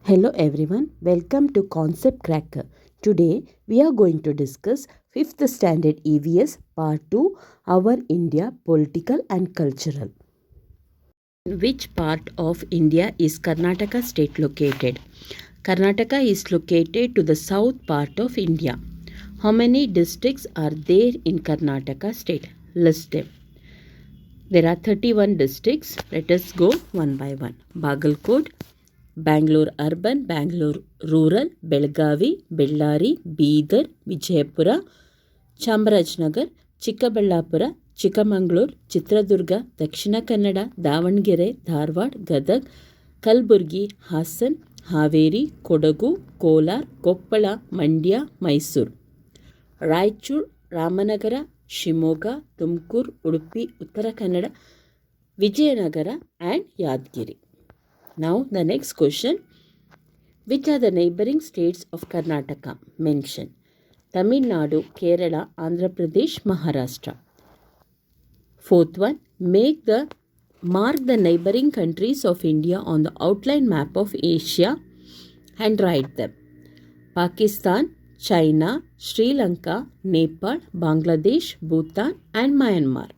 Hello everyone, welcome to Concept Cracker. Today we are going to discuss 5th Standard EVS Part 2, Our India Political and Cultural. In which part of India is Karnataka state located? Karnataka is located to the south part of India. How many districts are there in Karnataka state? List them. There are 31 districts. Let us go one by one. Bagalkot, Bangalore Urban, Bangalore Rural, Belgavi, Bellari, Bೀದರ್, Vijayapura, Chamarajanagar, Chikkaballapur, Chikkamagaluru, Chitradurga, Dakshina Kannada, Davanagere, Dharwad, Gadag, Kalaburagi, Haasan, Haveri, Kodagu, Kolar, Koppal, Mandya, Mysuru, Raichur, Ramanagara, Shivamogga, Tumakuru, Udupi, Uttara Kannada, Vijayanagara and Yadgiri. Now the next question. Which are the neighboring states of Karnataka? Mention. Tamil Nadu, Kerala, Andhra Pradesh, Maharashtra. Fourth one. Mark the neighboring countries of India on the outline map of Asia and write them. Pakistan, China, Sri Lanka, Nepal, Bangladesh, Bhutan and Myanmar.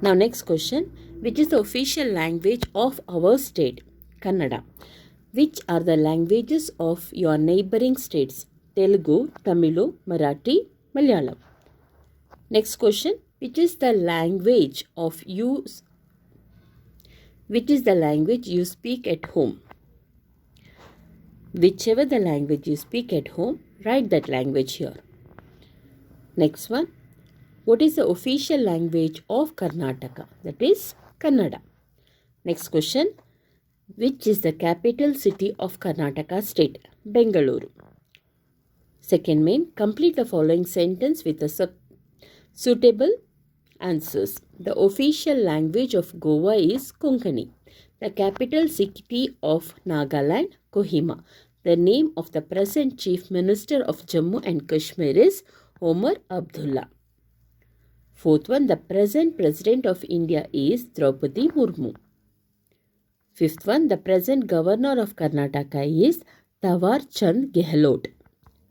Now next question. Which is the official language of our state? Kannada. Which are the languages of your neighboring states? Telugu, Tamilu, Marathi, Malayalam. Next question. Which is the language you speak at home? Whichever the language you speak at home, write that language here. Next one. What is the official language of Karnataka? That is Kannada. Next question. Which is the capital city of Karnataka state? Bengaluru. Second main. Complete the following sentence with the suitable answers. The official language of Goa is Konkani. The capital city of Nagaland, Kohima. The name of the present Chief Minister of Jammu and Kashmir is Omar Abdullah. Fourth one, the present President of India is Draupadi Murmu. Fifth one, the present Governor of Karnataka is Tawar Chand Gehlot.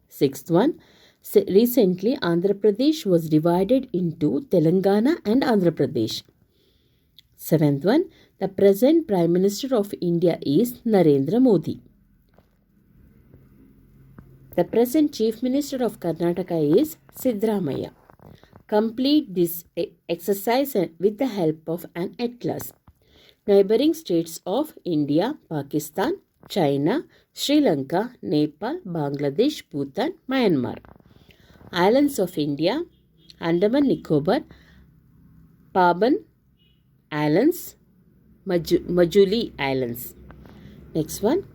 Sixth one, recently Andhra Pradesh was divided into Telangana and Andhra Pradesh. Seventh one, the present Prime Minister of India is Narendra Modi. The present Chief Minister of Karnataka is Siddaramaiah. Complete this exercise with the help of an atlas. Neighboring states of India, Pakistan, China, Sri Lanka, Nepal, Bangladesh, Bhutan, Myanmar. Islands of India, Andaman Nicobar, Paban Islands, Majuli Islands. Next one.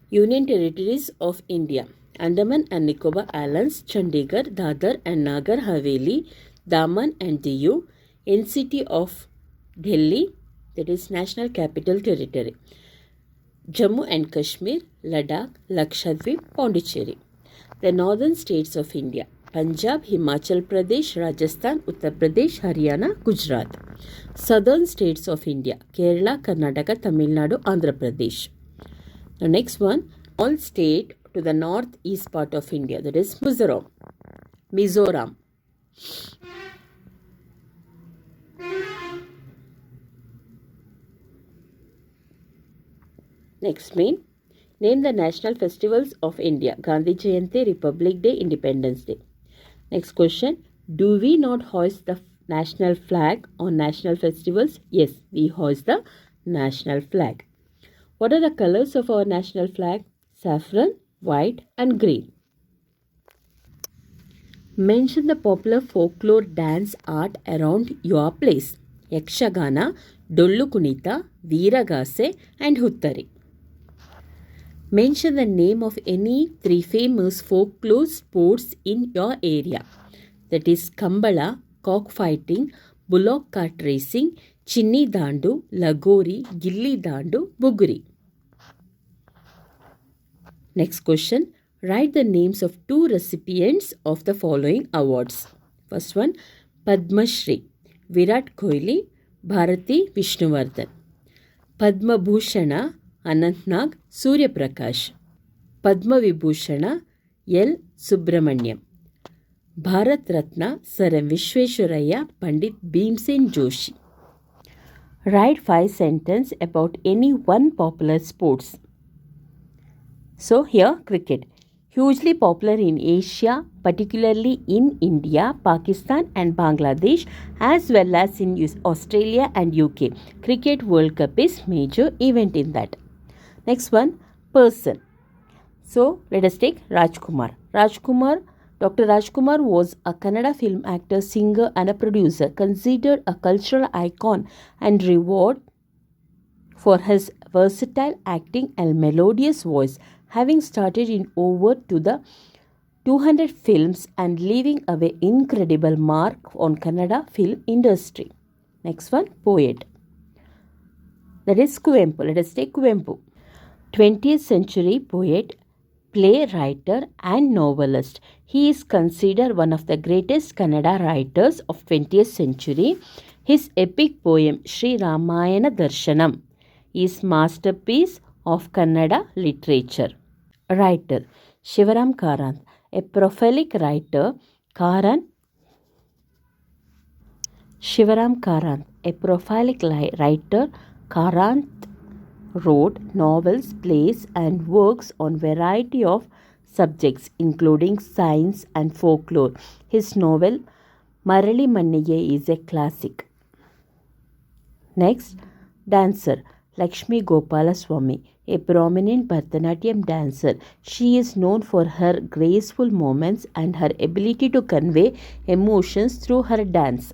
Union Territories of India. Andaman and Nicobar Islands, Chandigarh, Dadar and Nagar Haveli, Daman and Diu, NCT of Delhi, that is National Capital Territory, Jammu and Kashmir, Ladakh, Lakshadweep, Pondicherry. The northern states of India, Punjab, Himachal Pradesh, Rajasthan, Uttar Pradesh, Haryana, Gujarat. Southern states of India, Kerala, Karnataka, Tamil Nadu, Andhra Pradesh. The next one, all state to the northeast part of India, that is Mizoram. Next main. Name the national festivals of India. Gandhi Jayanti, Republic Day, Independence Day. Next question. Do we not hoist the national flag on national festivals? Yes, we hoist the national flag. What are the colors of our national flag? Saffron, white and green. Mention the popular folklore dance art around your place. Yakshagana, Dollu Kunita, Veeragase and Huttari. Mention the name of any 3 famous folklore sports in your area. That is Kambala, cockfighting, bullock cart racing, Chinni Dandu, Lagori, Gilli Dandu, Buguri. Next question. Write the names of 2 recipients of the following awards. First one, Padma Shri. Virat Kohli, Bharathi Vishnuvardhan. Padma Bhushan Anant Nag, Suryaprakash. Padma Vibhushan L Subrahmanyam. Bharat Ratna sir M Visvesvaraya, Pandit Bhimsen Joshi. Write 5 sentences about any one popular sports. So here cricket. Hugely popular in Asia, particularly in India, Pakistan and Bangladesh, as well as in Australia and UK. Cricket World Cup is major event in that. Next one, person. So let us take Rajkumar. Dr. Rajkumar was a Kannada film actor, singer and a producer, considered a cultural icon and revered for his versatile acting and melodious voice, having started in over to the 200 films and leaving away incredible mark on Kannada film industry. Next one, poet. That is Kuvempu. Let us take Kuvempu. 20th century poet, playwright and novelist. He is considered one of the greatest Kannada writers of 20th century. His epic poem Sri Ramayana Darshanam is masterpiece of Kannada literature. Writer Shivaram Karanth, a prolific writer. Karanth wrote novels, plays and works on variety of subjects including science and folklore. His novel Marali Manniye is a classic. Next, dancer Lakshmi Gopalaswamy, a prominent Bharatanatyam dancer. She is known for her graceful movements and her ability to convey emotions through her dance.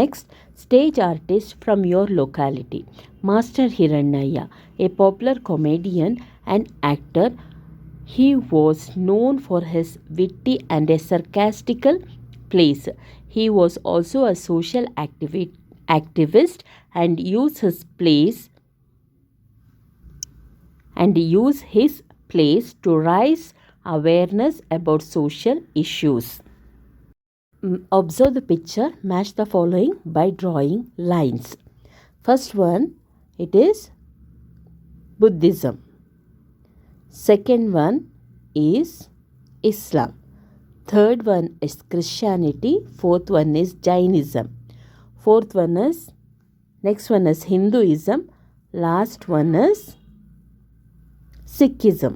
Next, stage artist from your locality. Master Hirannaya, a popular comedian and actor. He was known for his witty and a sarcastical plays. He was also a social activist and used his plays to raise awareness about social issues. Observe the picture, match the following by drawing lines. First one, it is Buddhism. Second one is Islam. Third one is Christianity. Fourth one is Jainism. Next one is Hinduism. Last one is Sikhism.